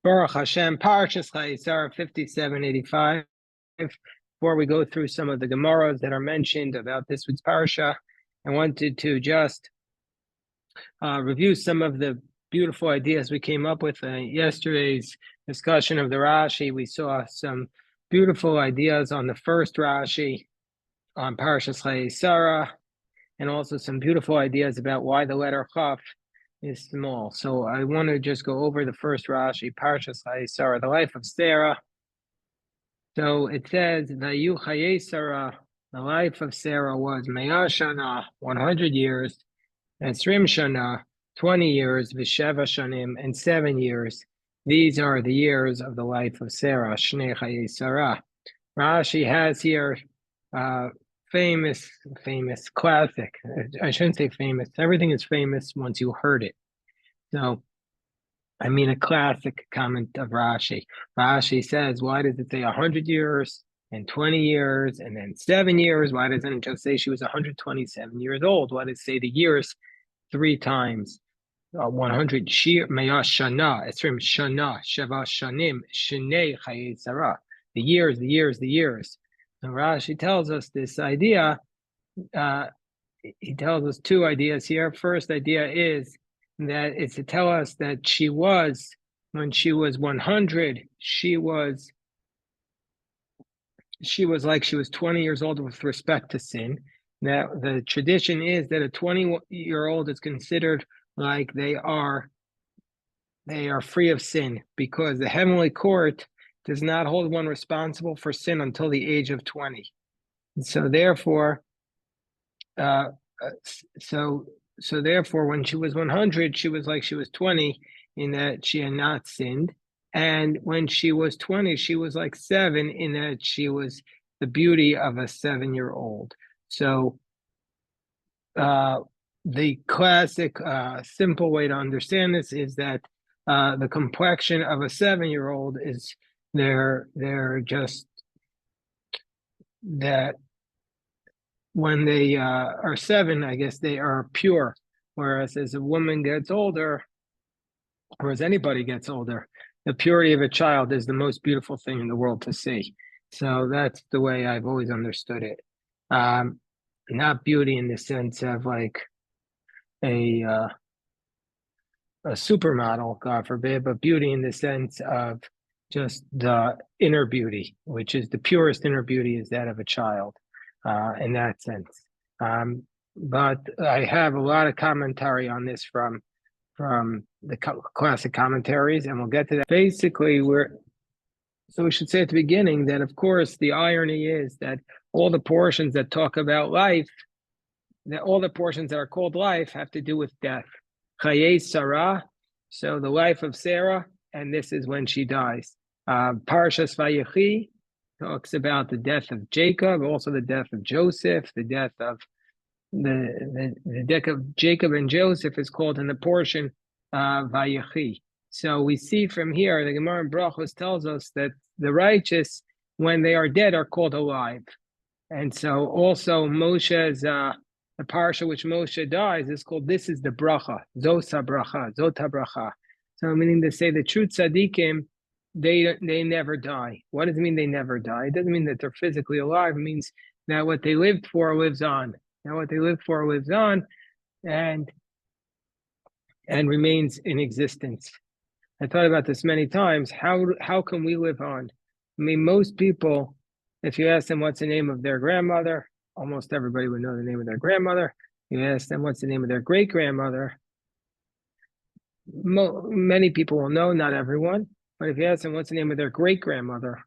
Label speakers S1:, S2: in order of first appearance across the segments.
S1: Baruch Hashem, Parshas Chayei 5785. Before we go through some of the Gemaras that are mentioned about this week's Parsha, I wanted to just review some of the beautiful ideas we came up with in yesterday's discussion of the Rashi. We saw some beautiful ideas on the first Rashi on Parshas Chayei, and also some beautiful ideas about why the letter Chaf is small. So I want to just go over the first Rashi, Parshas Chayei, the life of Sarah. So it says, Vayu Chayei Sarah, the life of Sarah was Me'ah Shana, 100 years, and Esrim Shana, 20 years, V'Sheva Shanim, and 7 years. These are the years of the life of Sarah, Shnei Chayei Sarah. Rashi has here famous, classic. I shouldn't say famous. Everything is famous once you heard it. So, I mean, a classic comment of Rashi. Rashi says, why does it say 100 years and 20 years and then 7 years? Why doesn't it just say she was 127 years old? Why does it say the years 3 times? 100 Me'ah Shana, Esrim Shana, Sheva Shanim, Shnei Chayei Sarah. The years. And Rashi tells us this idea. He tells us 2 ideas here. First idea is that it's to tell us that when she was 100, she was like she was 20 years old with respect to sin. Now, the tradition is that a 20-year-old is considered like they are free of sin, because the heavenly court does not hold one responsible for sin until the age of 20. And so therefore, therefore, when she was 100, she was like she was 20 in that she had not sinned. And when she was 20, she was like 7 in that she was the beauty of a 7-year-old. So the classic simple way to understand this is that the complexion of a 7-year-old is they're just that when they are 7, I guess they are pure. Whereas as a woman gets older, or as anybody gets older, the purity of a child is the most beautiful thing in the world to see. So that's the way I've always understood it. Not beauty in the sense of like a supermodel, God forbid, but beauty in the sense of just the inner beauty, which is the purest inner beauty is that of a child, in that sense. But I have a lot of commentary on this from the classic commentaries, and we'll get to that. Basically, so we should say at the beginning that, of course, the irony is that all the portions that talk about life, that all the portions that are called life have to do with death. Chayei Sarah, so the life of Sarah, and this is when she dies. Parshas Vayechi talks about the death of Jacob, also the death of Joseph, the death of the death of Jacob and Joseph is called in the portion Vayechi. So we see from here, the Gemara in Brachos tells us that the righteous, when they are dead, are called alive. And so also Moshe's the parsha which Moshe dies is called, this is the bracha, Zosa bracha, Zota bracha. So meaning to say the true tzaddikim, they never die. What does it mean they never die? It doesn't mean that they're physically alive. It means that what they lived for lives on. Now what they lived for lives on and remains in existence. I thought about this many times. How can we live on? I mean, most people, if you ask them what's the name of their grandmother, almost everybody would know the name of their grandmother. You ask them what's the name of their great-grandmother, many people will know, not everyone. But if you ask them what's the name of their great-grandmother,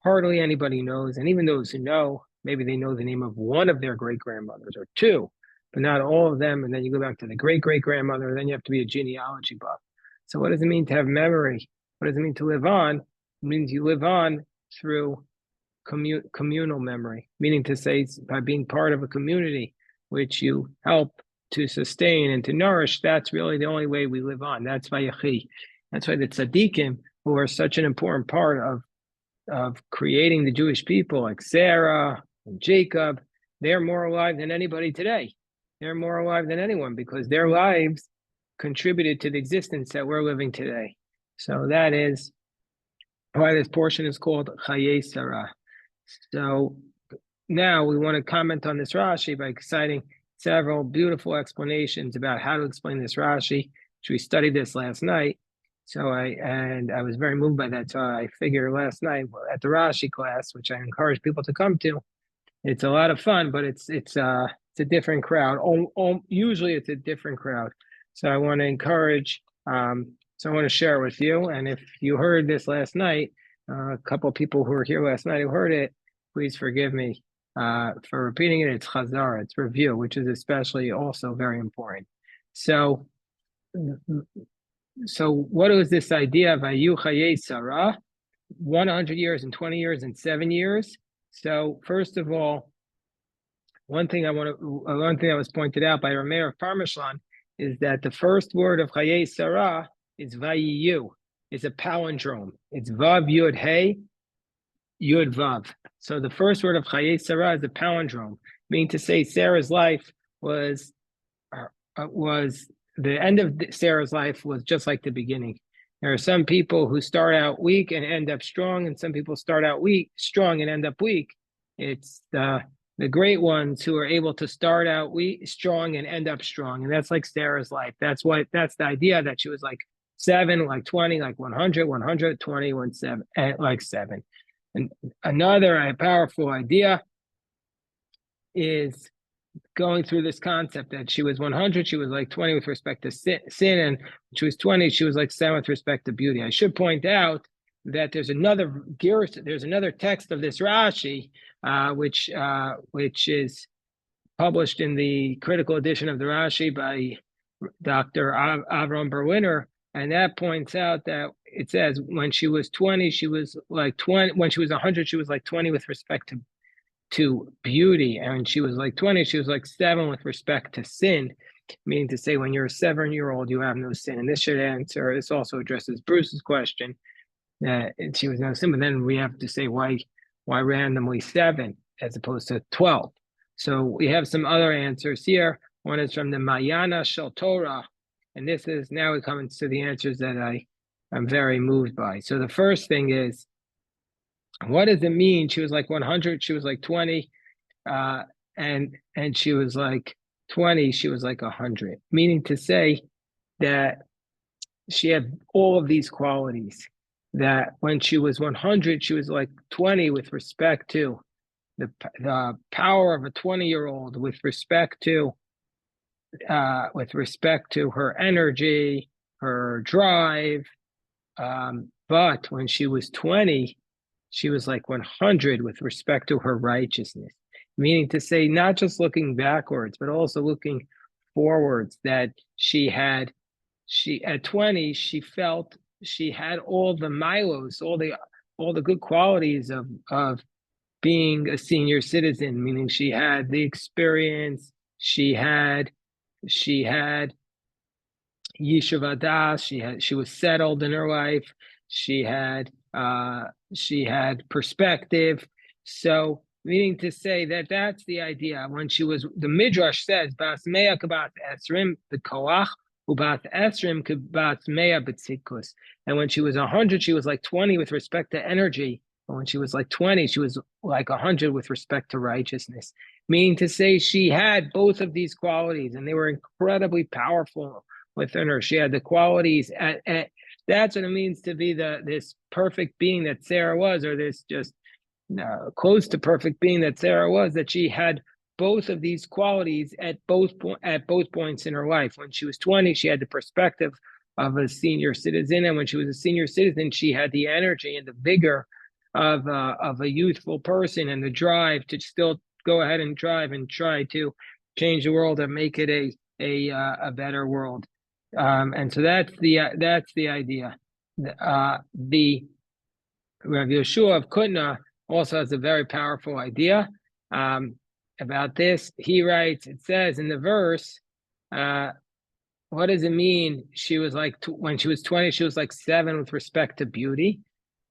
S1: hardly anybody knows. And even those who know, maybe they know the name of one of their great-grandmothers or 2, but not all of them. And then you go back to the great-great-grandmother, then you have to be a genealogy buff. So what does it mean to have memory? What does it mean to live on? It means you live on through communal memory, meaning to say by being part of a community which you help to sustain and to nourish. That's really the only way we live on. That's Vayechi. That's why the tzaddikim, who are such an important part of creating the Jewish people, like Sarah and Jacob, they're more alive than anybody today. They're more alive than anyone because their lives contributed to the existence that we're living today. So that is why this portion is called Chayei Sarah. So now we want to comment on this Rashi by citing several beautiful explanations about how to explain this Rashi, which we studied this last night. So I was very moved by that. So I figured last night at the Rashi class, which I encourage people to come to, it's a lot of fun, but it's a different crowd. Usually it's a different crowd. So I want to encourage. So I want to share it with you. And if you heard this last night, a couple of people who were here last night who heard it, please forgive me for repeating it. It's chazara, it's review, which is especially also very important. So what is this idea of Ayu Chayei Sarah? 100 years and 20 years and 7 years. So first of all, one thing that was pointed out by Rameir of Parmesan is that the first word of Chayei Sarah is Vayiyu. It's a palindrome. It's Vav Yud Hey Yud Vav. So the first word of Chayei Sarah is a palindrome, meaning to say Sarah's life was the end of Sarah's life was just like the beginning. There are some people who start out weak and end up strong, and some people start out strong and end up weak. It's the great ones who are able to start out strong and end up strong, and that's like Sarah's life. That's the idea, that she was like 7, like 20, like 100, 120, 7, like 7. And another powerful idea is going through this concept that she was 100, she was like 20 with respect to sin, and she was 20, she was like 7 with respect to beauty. I should point out that there's another text of this Rashi, which is published in the critical edition of the Rashi by Dr. Avram Berliner, and that points out that it says when she was 20, she was like 20. When she was 100, she was like 20 with respect to beauty, and when she was like 20, she was like 7 with respect to sin, meaning to say when you're a 7-year-old, you have no sin. And this also addresses Bruce's question that she was no sin, but then we have to say why randomly 7 as opposed to 12. So we have some other answers here. One is from the Mayana Shel Torah, and this is now we come into the answers that I'm very moved by. So the first thing is, what does it mean? She was like 100, she was like 20, and she was like 20, she was like 100, meaning to say that she had all of these qualities, that when she was 100, she was like 20 with respect to the power of a 20-year-old, with respect to her energy, her drive. But when she was 20, she was like 100 with respect to her righteousness, meaning to say not just looking backwards, but also looking forwards, that at 20, she felt she had all the milos, all the good qualities of being a senior citizen, meaning she had the experience, she had Yeshiva Das, she was settled in her life, she had perspective. So meaning to say that that's the idea. When she was, the Midrash says, Bas Mea Kabat Esrim B'Koach, Ubat Esrim Kabat Mea B'Tzikus. And when she was 100, she was like 20 with respect to energy. But when she was like 20, she was like 100 with respect to righteousness. Meaning to say she had both of these qualities, and they were incredibly powerful within her. She had the qualities that's what it means to be this perfect being that Sarah was, or this just close to perfect being that Sarah was, that she had both of these qualities at both points in her life. When she was 20, she had the perspective of a senior citizen, and when she was a senior citizen, she had the energy and the vigor of a youthful person, and the drive to still go ahead and drive and try to change the world and make it a better world. And so that's the idea. The Rav Yeshua of Kutna also has a very powerful idea about this. He writes, it says in the verse, what does it mean? She was like, when she was 20, she was like 7 with respect to beauty.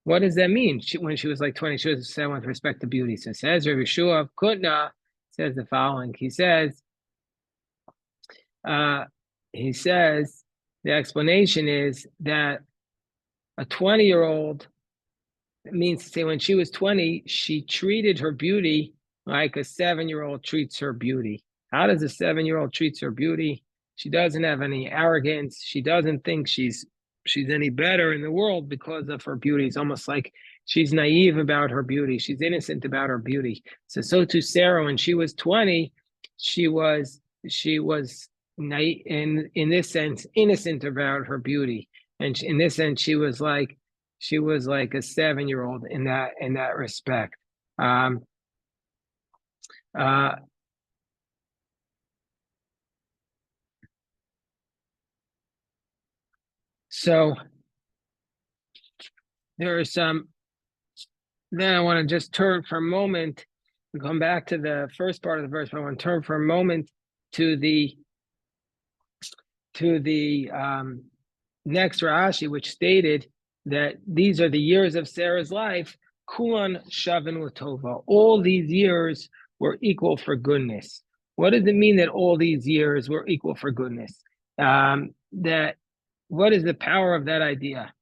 S1: What does that mean? When she was like 20, she was 7 with respect to beauty. So it says, Rav Yeshua of Kutna says the following. He says, The explanation is that a 20-year-old, it means to say when she was 20, she treated her beauty like a 7-year-old treats her beauty. How does a 7-year-old treats her beauty? She doesn't have any arrogance. She doesn't think she's any better in the world because of her beauty. It's almost like she's naive about her beauty. She's innocent about her beauty. So too Sarah, when she was 20, she was naive, in this sense, innocent about her beauty. And in this sense, she was like a 7-year-old in that respect. Um, uh, so there are some. Then I want to just turn for a moment and come back to the first part of the verse. But I want to turn for a moment to the next Rashi, which stated that these are the years of Sarah's life. Kulan shavin latova. All these years were equal for goodness. What does it mean that all these years were equal for goodness? That what is the power of that idea?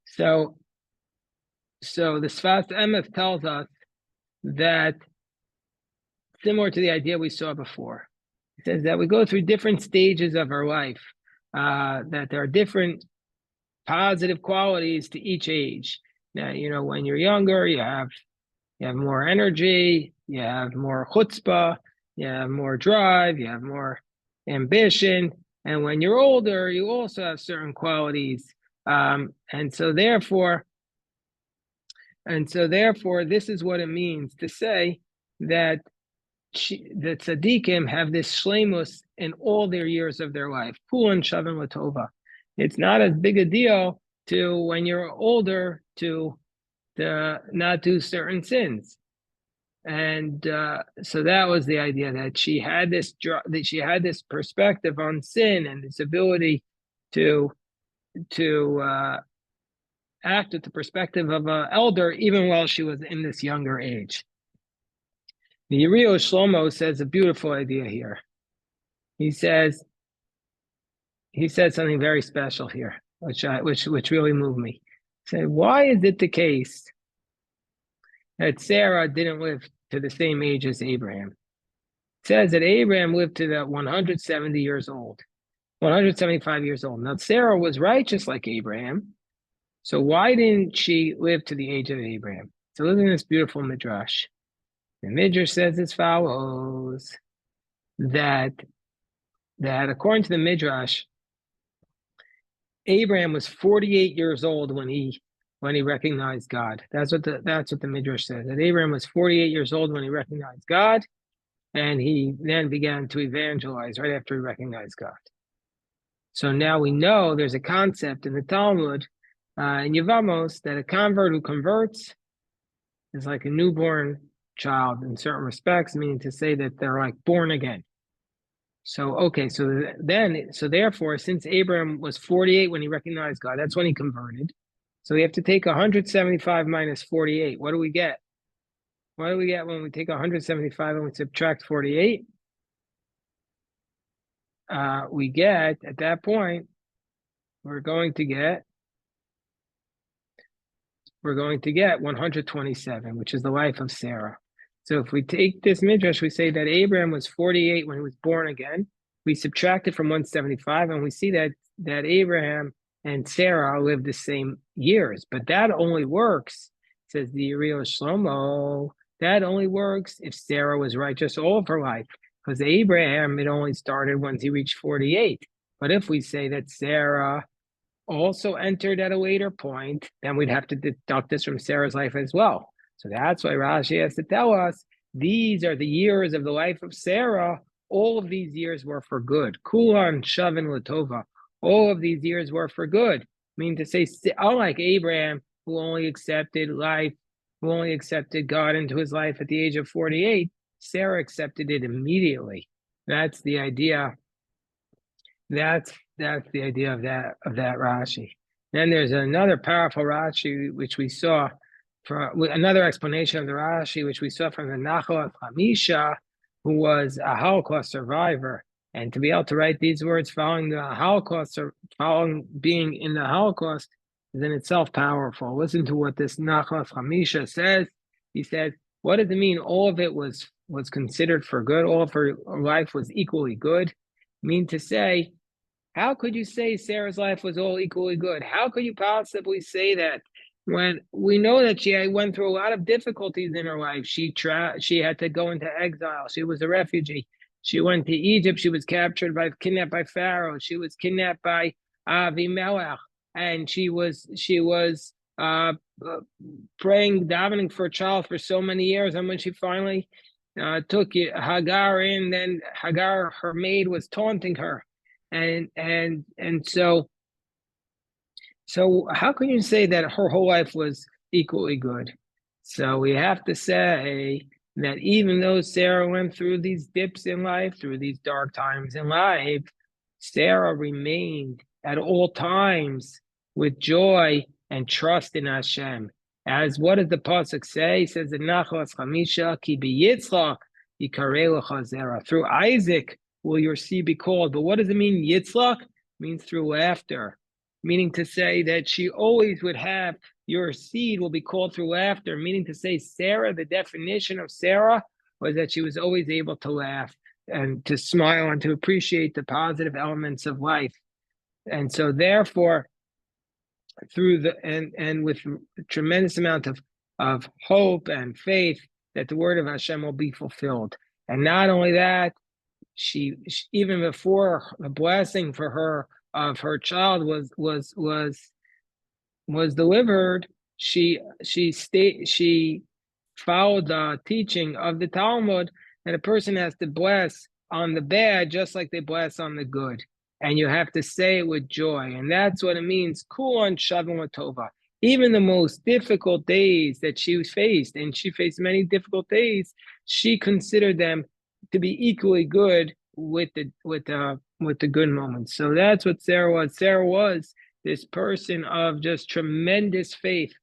S1: So the Sfas Emes tells us that, similar to the idea we saw before, it says that we go through different stages of our life, that there are different positive qualities to each age. Now, when you're younger, you have more energy, you have more chutzpah, you have more drive, you have more ambition. And when you're older, you also have certain qualities. And so therefore, this is what it means to say that the tzaddikim have this shleimus in all their years of their life. Kulan shavin latova. It's not as big a deal to, when you're older, to not do certain sins. And so that was the idea, that she had this perspective on sin and this ability to act with the perspective of an elder, even while she was in this younger age. The Yeril Shlomo says a beautiful idea here. He says something very special here, which really moved me. He said, why is it the case that Sarah didn't live to the same age as Abraham? It says that Abraham lived to the 170 years old, 175 years old. Now, Sarah was righteous like Abraham. So why didn't she live to the age of Abraham? So listen to this beautiful midrash. The midrash says as follows, that according to the midrash, Abraham was 48 years old when he recognized God. That's what the midrash says. That Abraham was 48 years old when he recognized God, and he then began to evangelize right after he recognized God. So now we know there's a concept in the Talmud, in Yevamos, that a convert who converts is like a newborn child in certain respects, meaning to say that they're like born again. So therefore, since Abraham was 48 when he recognized God, that's when he converted. So we have to take 175 minus 48. What do we get? What do we get when we take 175 and we subtract 48? We get, at that point, we're going to get 127, which is the life of Sarah. So if we take this midrash, we say that Abraham was 48 when he was born again. We subtract it from 175, and we see that Abraham and Sarah lived the same years. But that only works, says the Yeril Shlomo, that only works if Sarah was righteous all of her life. Because Abraham, it only started once he reached 48. But if we say that Sarah also entered at a later point, then we'd have to deduct this from Sarah's life as well. So that's why Rashi has to tell us these are the years of the life of Sarah. All of these years were for good. Kulan shavin latova. All of these years were for good. I mean, to say, unlike Abraham, who only accepted God into his life at the age of 48, Sarah accepted it immediately. That's the idea. That's the idea of that Rashi. Then there's another powerful Rashi which we saw from another explanation of the Rashi which we saw from the Nachal of Hamisha, who was a Holocaust survivor, And to be able to write these words following the Holocaust or following being in the Holocaust is in itself powerful. Listen to what this Nachlas Hamisha says. He said, what does it mean? All of it was considered for good. All of her life was equally good. Mean to say, how could you say Sarah's life was all equally good? How could you possibly say that when we know that she went through a lot of difficulties in her life? She had to go into exile. She was a refugee. She went to Egypt. She was kidnapped by Pharaoh. She was kidnapped by Avimelech, and she was praying, davening for a child for so many years. And when she finally took Hagar in, then Hagar, her maid, was taunting her, and so how can you say that her whole life was equally good? So we have to say that even though Sarah went through these dips in life, through these dark times in life, Sarah remained at all times with joy and trust in Hashem. As what does the pasuk say? It says in Nachlas Chamisha, Ki biYitzchak yikarei lecha zera. Through Isaac will your seed be called. But what does it mean? Yitzchak means through laughter, meaning to say that she always would have your seed will be called through laughter, meaning to say Sarah, the definition of Sarah was that she was always able to laugh and to smile and to appreciate the positive elements of life. And so therefore, through the and with a tremendous amount of hope and faith that the word of Hashem will be fulfilled. And not only that, she even before the blessing for her of her child was delivered, she followed the teaching of the Talmud that a person has to bless on the bad just like they bless on the good, and you have to say it with joy, and that's what it means. Kulon shavim latova. Even the most difficult days that she faced, and she faced many difficult days, she considered them to be equally good with the good moments. So that's what Sarah was. Sarah was this person of just tremendous faith,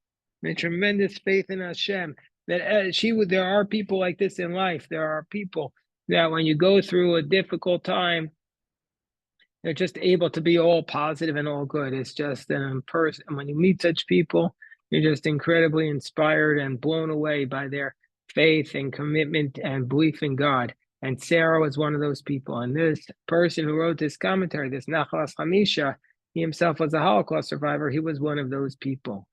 S1: and tremendous faith in Hashem. That there are people like this in life. There are people that when you go through a difficult time, they're just able to be all positive and all good. It's just an person. When you meet such people, you're just incredibly inspired and blown away by their faith and commitment and belief in God. And Sarah was one of those people. And this person who wrote this commentary, this Nachlas Hamisha, he himself was a Holocaust survivor. He was one of those people.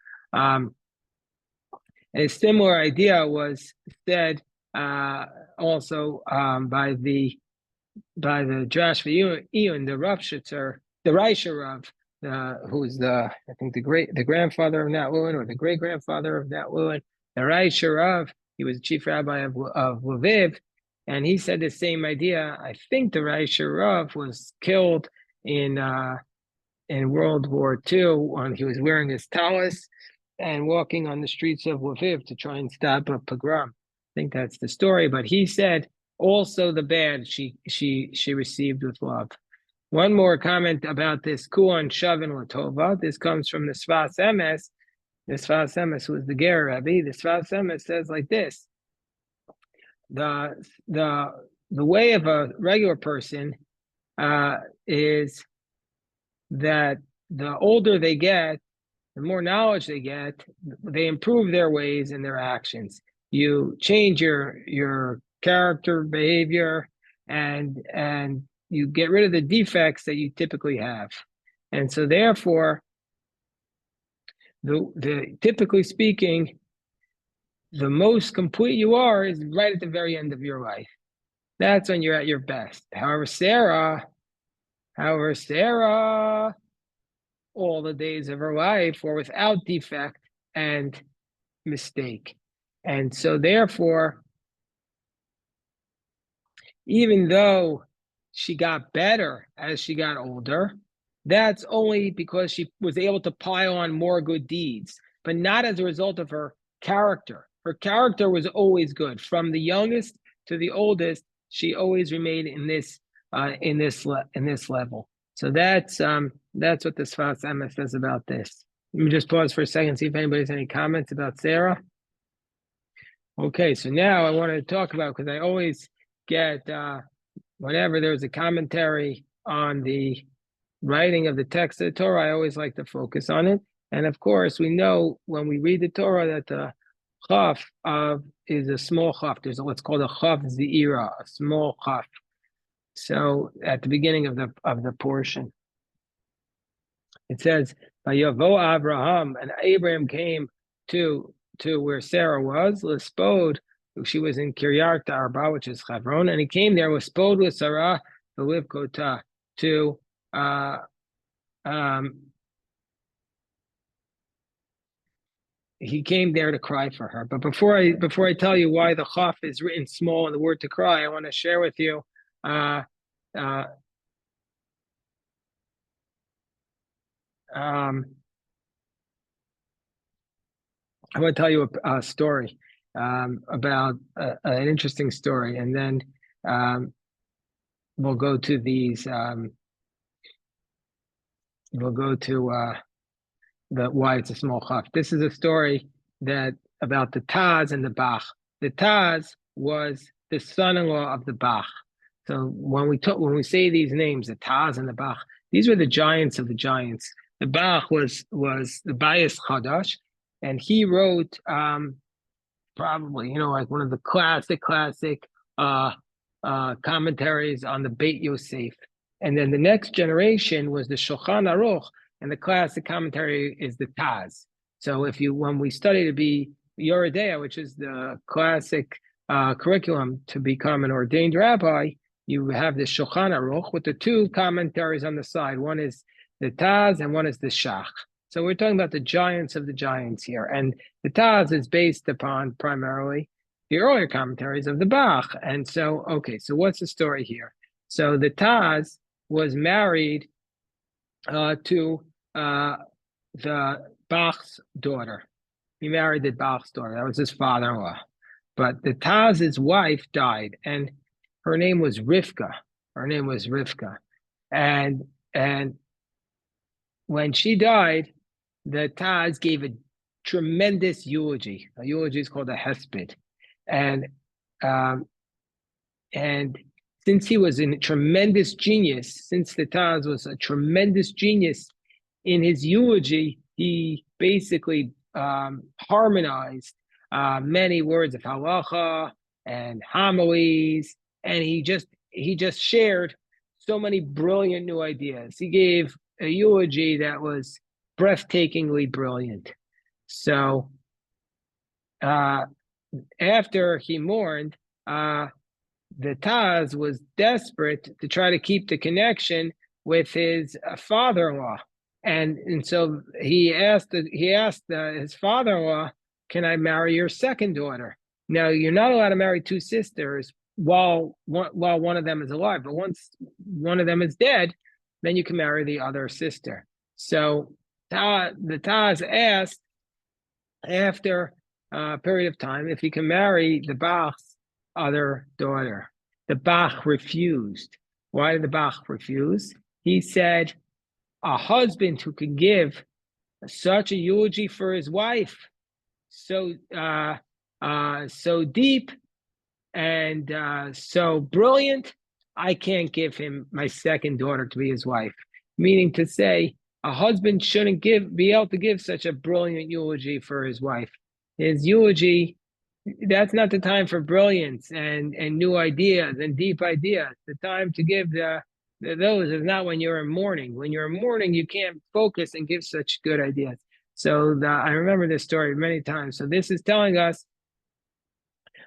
S1: A similar idea was said also by the Drash V'Iyun, the Ravshitzer, the Reisha Rav, who's I think the grandfather of Nat Lewin, or the great grandfather of Nat Lewin, the Reisha Rav. He was the chief rabbi of Lviv, and he said the same idea. I think the Reisha Rav was killed in World War II when he was wearing his tallis and walking on the streets of Lviv to try and stop a pogrom. I think that's the story. But he said also the bad she received with love. One more comment about this Kuon Shavin Latova. This comes from the Sfas Emes. The Sfas Emes was the Ger Rebbe. The Sfas Emes says like this: the way of a regular person is that the older they get, the more knowledge they get, they improve their ways and their actions. You change your character, behavior, and you get rid of the defects that you typically have. And so therefore, the typically speaking, the most complete you are is right at the very end of your life. That's when you're at your best. However, Sarah, all the days of her life were without defect and mistake. And so therefore, even though she got better as she got older, that's only because she was able to pile on more good deeds, but not as a result of her character. Her character was always good. From the youngest to the oldest, she always remained in this level. So that's what the Sfas Emes says about this. Let me just pause for a second, see if anybody has any comments about Sarah. Okay, so now I want to talk about, because I always get whenever there's a commentary on the writing of the text of the Torah, I always like to focus on it. And of course, we know when we read the Torah that the chaf of is a small chaf. There's what's called a chaf zeira, a small chaf. So at the beginning of the portion, it says, "Vayavo Abraham," and Abraham came to where Sarah was. Lispod, she was in Kiryat Arba, which is Hebron, and he came there with Spod with Sarah the Livkota to he came there to cry for her. But before I tell you why the chaf is written small in the word to cry, I want to share with you uh, uh, um, I want to tell you a story about an interesting story, and then we'll go to these. We'll go to the why it's a small chaf. This is a story that about the Taz and the Bach. The Taz was the son-in-law of the Bach. So when we say these names, the Taz and the Bach, these were the giants of the giants. The Bach was the Bayis Chadash, and he wrote probably like one of the classic commentaries on the Beit Yosef. And then the next generation was the Shulchan Aruch, and the classic commentary is the Taz. So when we study to be Yoredea, which is the classic curriculum to become an ordained rabbi, you have the Shulchan Aruch with the two commentaries on the side. One is the Taz and one is the Shach. So we're talking about the giants of the giants here. And the Taz is based upon primarily the earlier commentaries of the Bach. And so, okay, so what's the story here? So the Taz was married to the Bach's daughter. He married the Bach's daughter. That was his father-in-law. But the Taz's wife died, and her name was Rivka. And when she died, the Taz gave a tremendous eulogy. A eulogy is called a hesped, and since he was a tremendous genius, since the Taz was a tremendous genius in his eulogy, he basically harmonized many words of halacha and homilies, and he just shared so many brilliant new ideas. He gave a eulogy that was breathtakingly brilliant. So after he mourned, the Taz was desperate to try to keep the connection with his father-in-law, and so he asked his father-in-law, "Can I marry your second daughter?" Now you're not allowed to marry two sisters while one of them is alive, but once one of them is dead, then you can marry the other sister. So the Taz asked after a period of time if he can marry the Bach's other daughter. The Bach refused. Why did the Bach refuse? He said, a husband who could give such a eulogy for his wife, so deep and so brilliant, I can't give him my second daughter to be his wife. Meaning to say, a husband shouldn't be able to give such a brilliant eulogy for his wife. His eulogy, that's not the time for brilliance and new ideas and deep ideas. The time to give those is not when you're in mourning. When you're in mourning, you can't focus and give such good ideas. So I remember this story many times. So this is telling us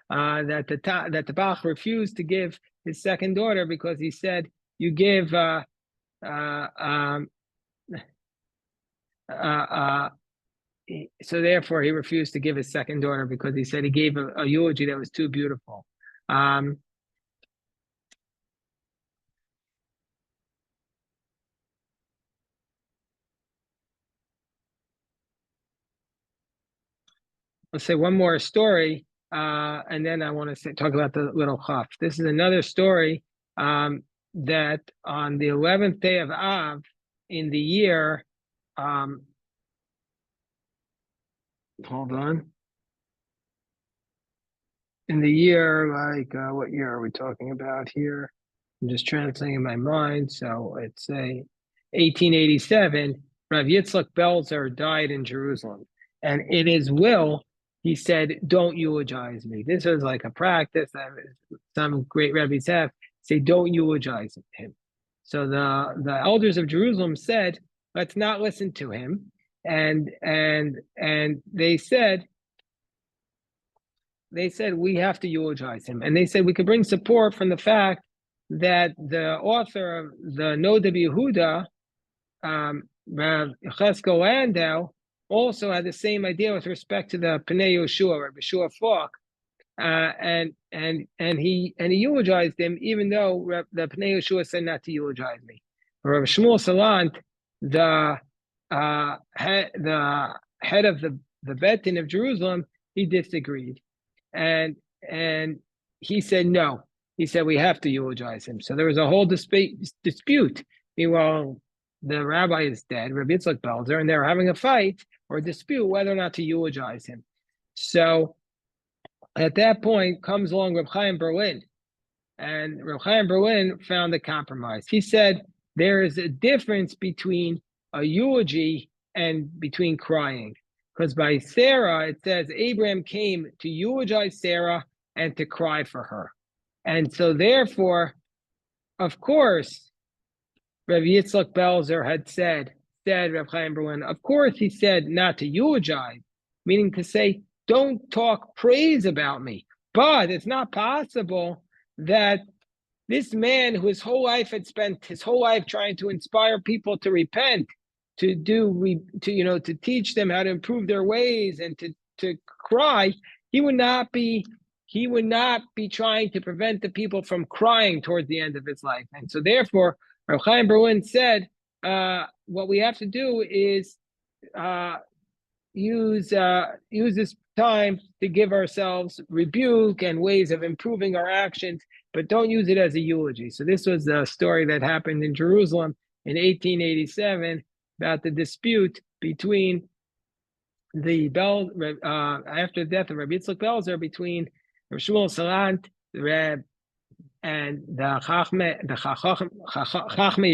S1: that the Bach refused to give his second daughter because he said, you give so therefore he refused to give his second daughter because he said he gave a eulogy that was too beautiful. Let's say one more story, and then I want to talk about the little chaf. This is another story that on the 11th day of Av in the year, hold on, in the year, like what year are we talking about here? I'm just translating in my mind. So it's a 1887. Rav Yitzchak Belzer died in Jerusalem, and in his will, he said, "Don't eulogize me." This was like a practice that some great rabbis have. Say, "Don't eulogize him." So the elders of Jerusalem said, "Let's not listen to him," and they said we have to eulogize him, and they said we could bring support from the fact that the author of the Noda B'Yehuda, Rav Cheskel Landau, also had the same idea with respect to the Pnei Yehoshua, Rabbi Yeshua Falk, and he eulogized him, even though the Pnei Yehoshua said not to eulogize me. Rabbi Shmuel Salant, the head of the Bet Din of Jerusalem, he disagreed, and he said no. He said we have to eulogize him. So there was a whole dispute. Meanwhile, the rabbi is dead, Rabbi Yitzchak Belzer, and they're having a fight or a dispute whether or not to eulogize him. So at that point comes along Reb Chaim Berlin, and Reb Chaim Berlin found a compromise. He said there is a difference between a eulogy and between crying. Because by Sarah, it says Abraham came to eulogize Sarah and to cry for her. And so therefore, of course, Rav Yitzchak Belzer had said Reb Chaim Berlin, of course he said not to eulogize, meaning to say, don't talk praise about me. But it's not possible that this man who his whole life had spent his whole life trying to inspire people to repent, to teach them how to improve their ways and to cry, he would not be trying to prevent the people from crying towards the end of his life. And so therefore, Rav Chaim Berlin said, what we have to do is use this time to give ourselves rebuke and ways of improving our actions, but don't use it as a eulogy. So this was the story that happened in Jerusalem in 1887 about the dispute between after the death of Rabbi Yitzchak Belzer, between Rav Shmuel Salant, the Reb, and the Chachmei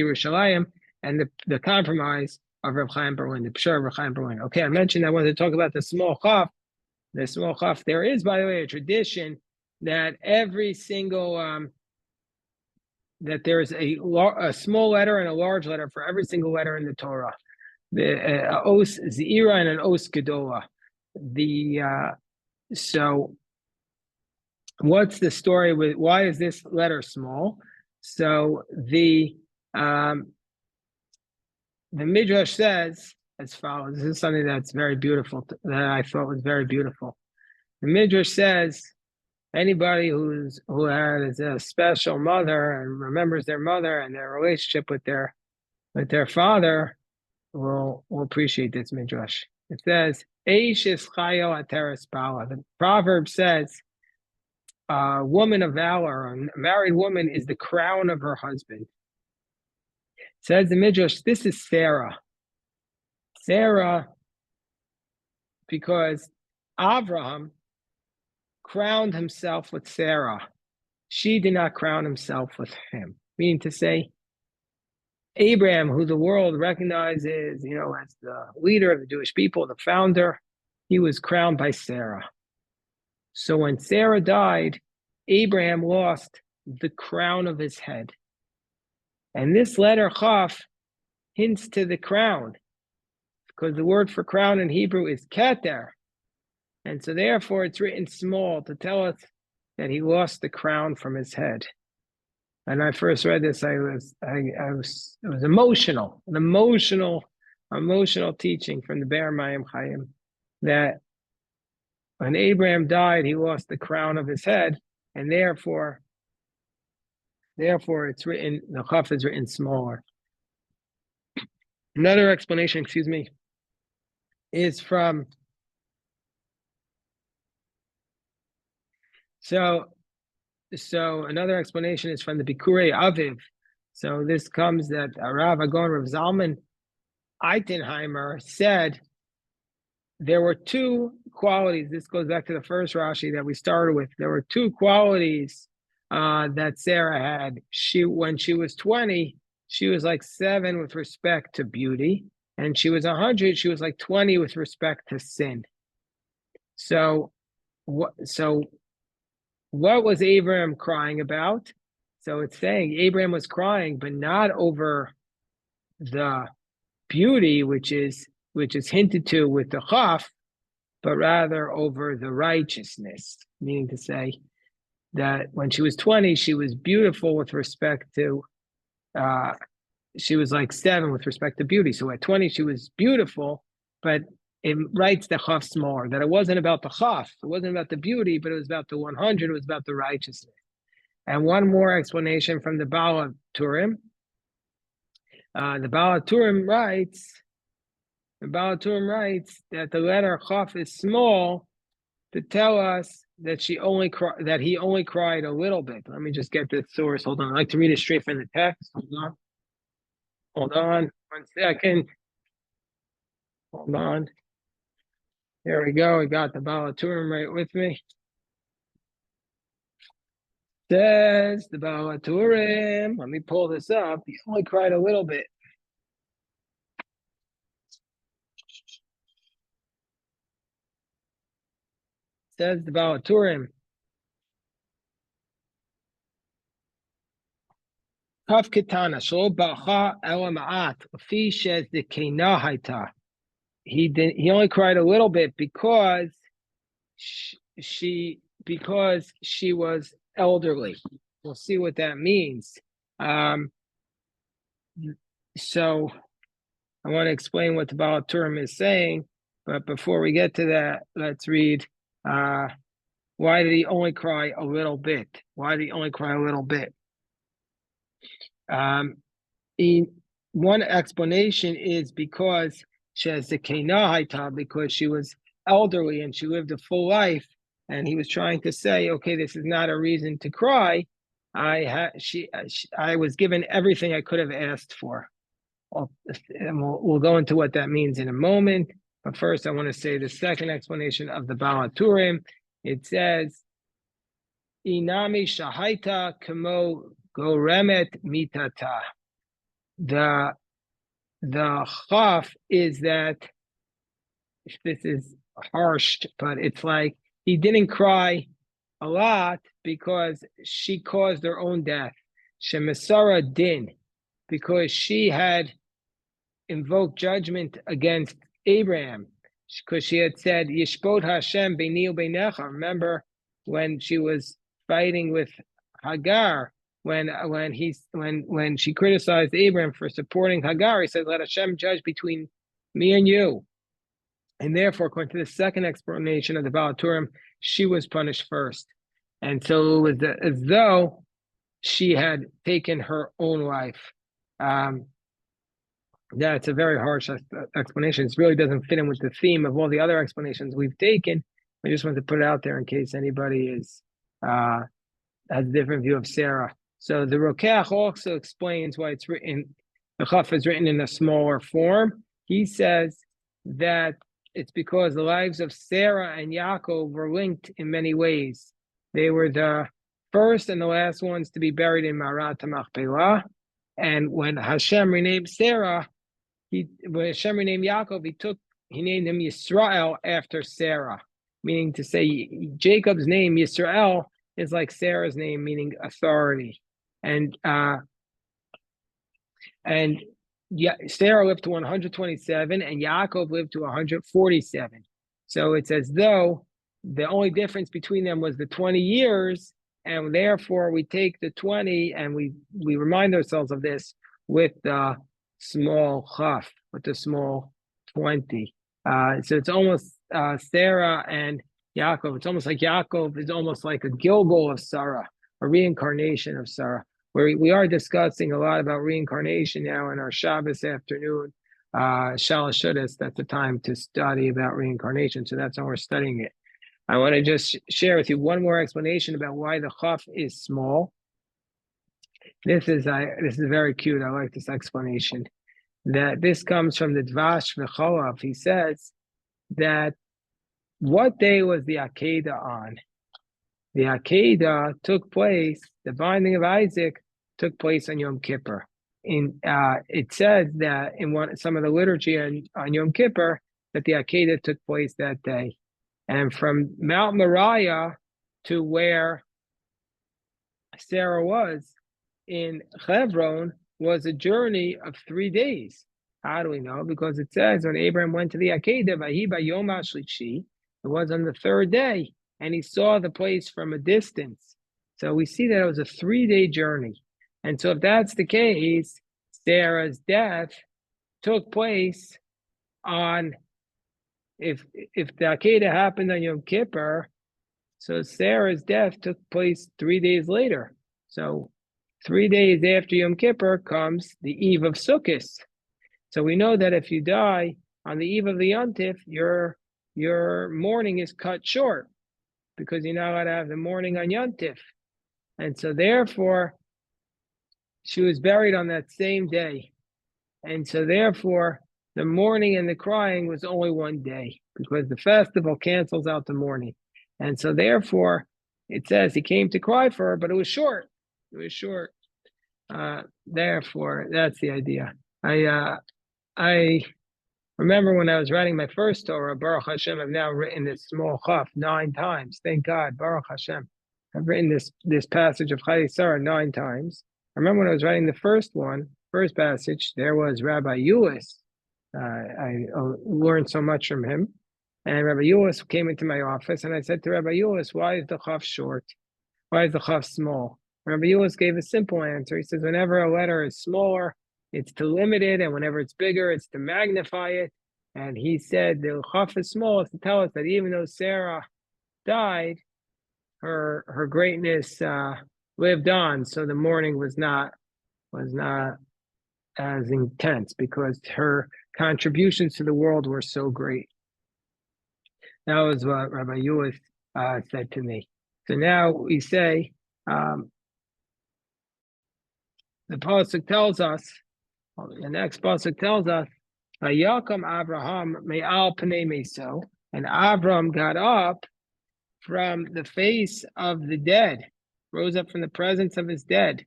S1: Yerushalayim, and the compromise of Reb Chaim Berlin, the Pshar of Reb Chaim Berlin. Okay, I mentioned I wanted to talk about the small chaf. The small chaf. There is, by the way, a tradition that every single that there is a small letter and a large letter for every single letter in the Torah. The os zira and an os gedola. So what's the story with why is this letter small? So the Midrash says as follows. This is something that's very beautiful, that I thought was very beautiful. The Midrash says anybody who has a special mother and remembers their mother and their relationship with their father will appreciate this Midrash. It says, Eish is chayo ateres bala. The proverb says, a woman of valor, a married woman, is the crown of her husband. Says the Midrash, this is Sarah. Sarah, because Abraham crowned himself with Sarah. She did not crown himself with him. Meaning to say, Abraham, who the world recognizes, as the leader of the Jewish people, the founder, he was crowned by Sarah. So when Sarah died, Abraham lost the crown of his head. And this letter Chaf hints to the crown, because the word for crown in Hebrew is keter. And so therefore it's written small to tell us that he lost the crown from his head. And I first read this, it was emotional, an emotional teaching from the Be'er Mayim Chaim, that when Abraham died, he lost the crown of his head, and therefore it's written, the Chaf is written smaller. Another explanation, is from, so another explanation is from the Bikurei Aviv. So this comes that Rav Agon Rav Zalman Eitenheimer said there were two qualities. This goes back to the first Rashi that we started with. There were two qualities that Sarah had. When she was 20, she was like 7 with respect to beauty, and she was 100, she was like 20 with respect to sin. So what was Abraham crying about? So it's saying Abraham was crying, but not over the beauty, which is hinted to with the chaf, but rather over the righteousness, meaning to say that when she was 20, she was beautiful with respect to, she was like 7 with respect to beauty. So at 20, she was beautiful, but it writes the chaf smaller, that it wasn't about the chaf, it wasn't about the beauty, but it was about the 100, it was about the righteousness. And one more explanation from the Baal Turim. The Baal Turim writes that the letter chaf is small to tell us that he only cried a little bit. Let me just get this source. Hold on. I'd like to read it straight from the text. Hold on 1 second. Hold on. There we go. I got the Baal Turim right with me. Says the Baal Turim. Let me pull this up. He only cried a little bit. Says the Baal Turim. Kaf Kitana Shlo Bacha Elamaat Fish as the Kena Haita. He only cried a little bit because she was elderly. We'll see what that means. So I want to explain what the Baal Turim is saying, but before we get to that, let's read. Why did he only cry a little bit? Why did he only cry a little bit? One explanation is because she has the Kena, because she was elderly and she lived a full life, and he was trying to say, okay, this is not a reason to cry. I was given everything I could have asked for. And we'll go into what that means in a moment. But first, I want to say the second explanation of the Baal Turim. It says, "Inami shahaita kamo goremet mitata." The chaf is that, this is harsh, but it's like he didn't cry a lot because she caused her own death. Shemisara din, because she had invoked judgment against Abraham, because she had said, Yishbot Hashem beini ubeinecha. Remember when she was fighting with Hagar, when she criticized Abraham for supporting Hagar, he said, let Hashem judge between me and you. And therefore, according to the second explanation of the Baal Turim, she was punished first. And so it was as though she had taken her own life. Yeah, it's a very harsh explanation. It really doesn't fit in with the theme of all the other explanations we've taken. I just wanted to put it out there in case anybody has a different view of Sarah. So the Rokeach also explains why it's written, the Chaf is written in a smaller form. He says that it's because the lives of Sarah and Yaakov were linked in many ways. They were the first and the last ones to be buried in Marat Machpelah. And when Hashem renamed Sarah, when Hashem renamed Yaakov, he named him Yisrael after Sarah, meaning to say Jacob's name Yisrael is like Sarah's name, meaning authority. And Sarah lived to 127 and Yaakov lived to 147. So it's as though the only difference between them was the 20 years, and therefore we take the 20 and we remind ourselves of this with the small chaf, with the small 20. So it's almost Sarah and Yaakov. It's almost like Yaakov is almost like a Gilgal of Sarah, a reincarnation of Sarah. We are discussing a lot about reincarnation now in our Shabbos afternoon, Shalosh Shudas. That's the time to study about reincarnation. So that's how we're studying it. I want to just share with you one more explanation about why the chaf is small. This is very cute. I like this explanation. That this comes from the Dvash V'cholav. He says that what day was the Akedah on? The Akedah took place, the binding of Isaac took place on Yom Kippur. It says that in some of the liturgy on Yom Kippur that the Akedah took place that day. And from Mount Moriah to where Sarah was in Hebron was a journey of 3 days. How do we know? Because it says when Abraham went to the Akedah, Vahi Bayom HaShlishi, it was on the 3rd day, and he saw the place from a distance. So we see that it was a 3-day journey. And so if that's the case, Sarah's death took place on, if the Akedah happened on Yom Kippur, so Sarah's death took place 3 days later. So 3 days after Yom Kippur comes the eve of Sukkot. So we know that if you die on the eve of the Yontif, your mourning is cut short because you're not allowed to have the mourning on Yontif. And so therefore, she was buried on that same day. And so therefore, the mourning and the crying was only 1 day because the festival cancels out the mourning. And so therefore, it says he came to cry for her, but it was short. It was short. Therefore, that's the idea. I remember when I was writing my first Torah, Baruch Hashem, I've now written this small chaf 9 times. Thank God, Baruch Hashem. I've written this passage of Chayei 9 times. I remember when I was writing the first passage, there was Rabbi Eulogy. I learned so much from him. And Rabbi Eulogy came into my office, and I said to Rabbi Eulogy, why is the chaf short? Why is the chaf small? Rabbi Eulogy gave a simple answer. He says, whenever a letter is smaller, it's to limit it, and whenever it's bigger, it's to magnify it. And he said the chaf is small is to tell us that even though Sarah died, her greatness lived on. So the mourning was not as intense because her contributions to the world were so great. That was what Rabbi Eulogy said to me. So now we say, the pasuk tells us, the next pasuk tells us, Vayakam Abraham me'al pnei meso, and Abram got up from the face of the dead, rose up from the presence of his dead.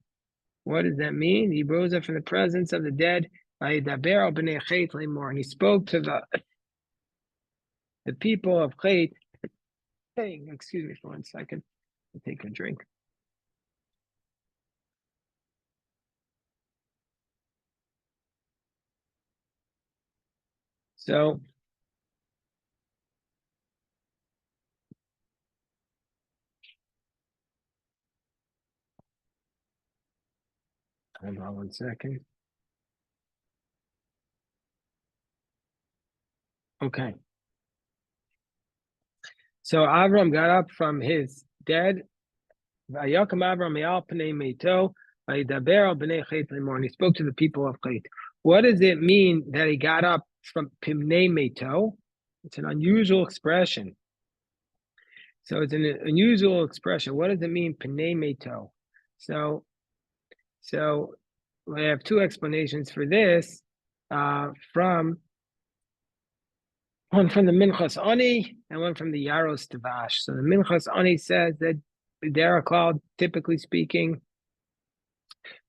S1: What does that mean? He rose up from the presence of the dead, and he spoke to the people of Chet. Hey, excuse me for 1 second. I'll take a drink. So, hold on 1 second. Okay. So Avram got up from his dead. And he spoke to the people of Chet. What does it mean that he got up from Pimnei Meito? It's an unusual expression. So it's an unusual expression. What does it mean, Pimnei Meito? So I have 2 explanations for this. One from the Minchas Ani and one from the Yaros Tavash. So the Minchas Ani says that Derek called, typically speaking,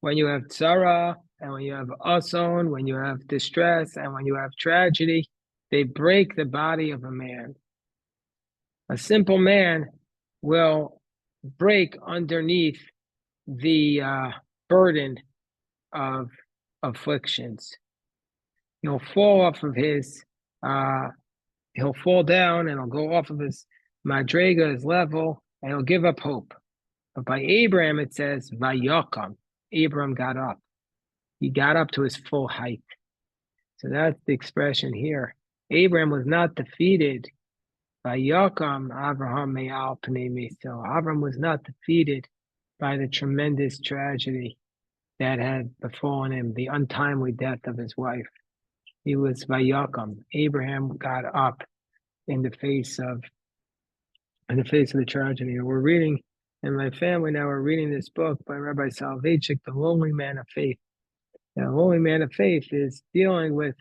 S1: when you have tzara and when you have ason, when you have distress and when you have tragedy, they break the body of a man. A simple man will break underneath the burden of afflictions. He'll fall off of his he'll fall down and he'll go off of his madrega, his level, and he'll give up hope. But by Abraham, it says, Vayakam. Abraham got up. He got up to his full height. So that's the expression here. Abraham was not defeated. Vayakam Abraham me'al pnei meso. Abraham was not defeated by the tremendous tragedy that had befallen him, the untimely death of his wife. He was Vayakam. Abraham got up in the face of the tragedy. We're reading in my family now. We're reading this book by Rabbi Soloveitchik, The Lonely Man of Faith. The Lonely Man of Faith is dealing with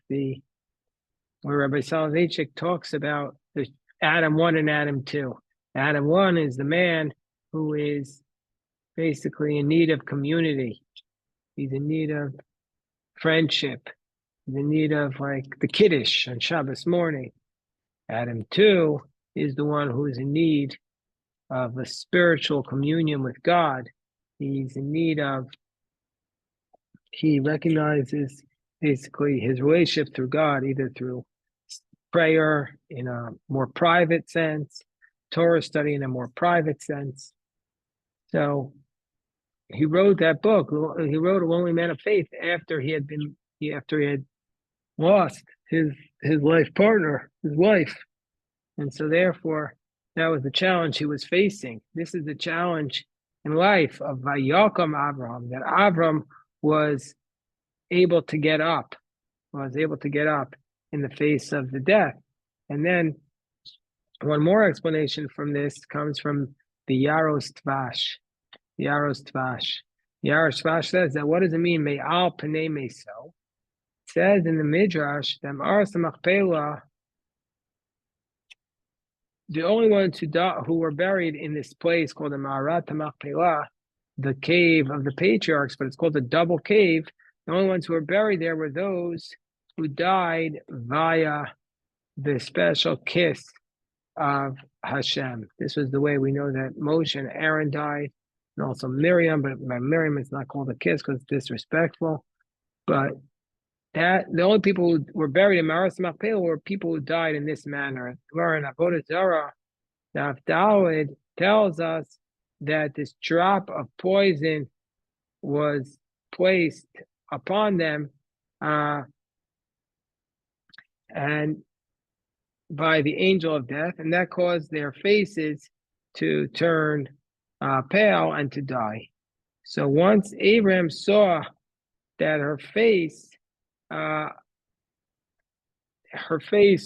S1: where Rabbi Soloveitchik talks about the Adam 1 and Adam 2. Adam 1 is the man who is basically in need of community. He's in need of friendship. He's in need of like the Kiddush on Shabbos morning. Adam 2 is the one who is in need of a spiritual communion with God. He's in need of, he recognizes basically his relationship through God, either through prayer in a more private sense, Torah study in a more private sense. So he wrote that book. He wrote A Lonely Man of Faith after he had lost his life partner, his wife. And so therefore, that was the challenge he was facing. This is the challenge in life of Vayakam Avram, that Avram was able to get up in the face of the death. And then one more explanation from this comes from the Yaros Tvash. Yaros Tvash says that what does it mean? Me'al Pnei Meso. It says in the Midrash that Ma'aras Machpelah, the only ones who were buried in this place called the Ma'arat Machpelah, the cave of the patriarchs, but it's called the double cave. The only ones who were buried there were those who died via the special kiss of Hashem. This was the way we know that Moshe and Aaron died, and also Miriam, but by Miriam it's not called a kiss because it's disrespectful. But that the only people who were buried in Ma'aras Machpelah were people who died in this manner. Where in Avodah Zarah, the Avdalid tells us that this drop of poison was placed upon them, and by the angel of death, and that caused their faces to turn pale and to die. So once Abraham saw that her face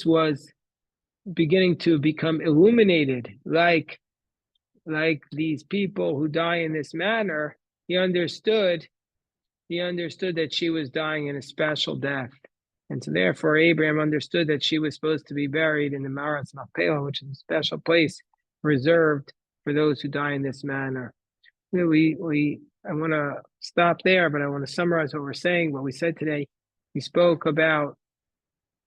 S1: was beginning to become illuminated, like these people who die in this manner, he understood that she was dying in a special death. And so therefore Abraham understood that she was supposed to be buried in the Ma'aras Machpelah, which is a special place reserved for those who die in this manner. I want to stop there, but I want to summarize what we're saying, what we said today. We spoke about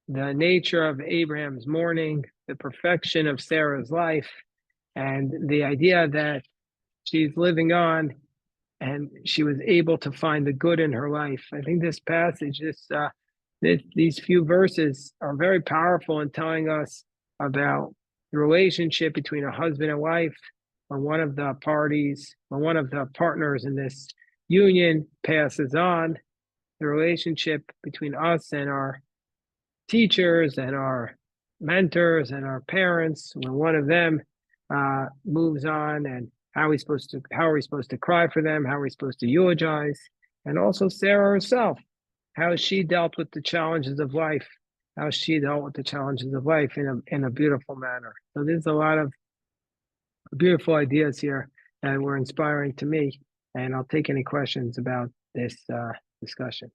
S1: the nature of Abraham's mourning, the perfection of Sarah's life, and the idea that she's living on and she was able to find the good in her life. I think this passage, these few verses are very powerful in telling us about the relationship between a husband and wife, when one of the partners in this union passes on, the relationship between us and our teachers and our mentors and our parents, when one of them moves on, and how are we supposed to cry for them, how are we supposed to eulogize, and also Sarah herself, how she dealt with the challenges of life, in a beautiful manner. So there's a lot of beautiful ideas here that were inspiring to me, and I'll take any questions about this discussion.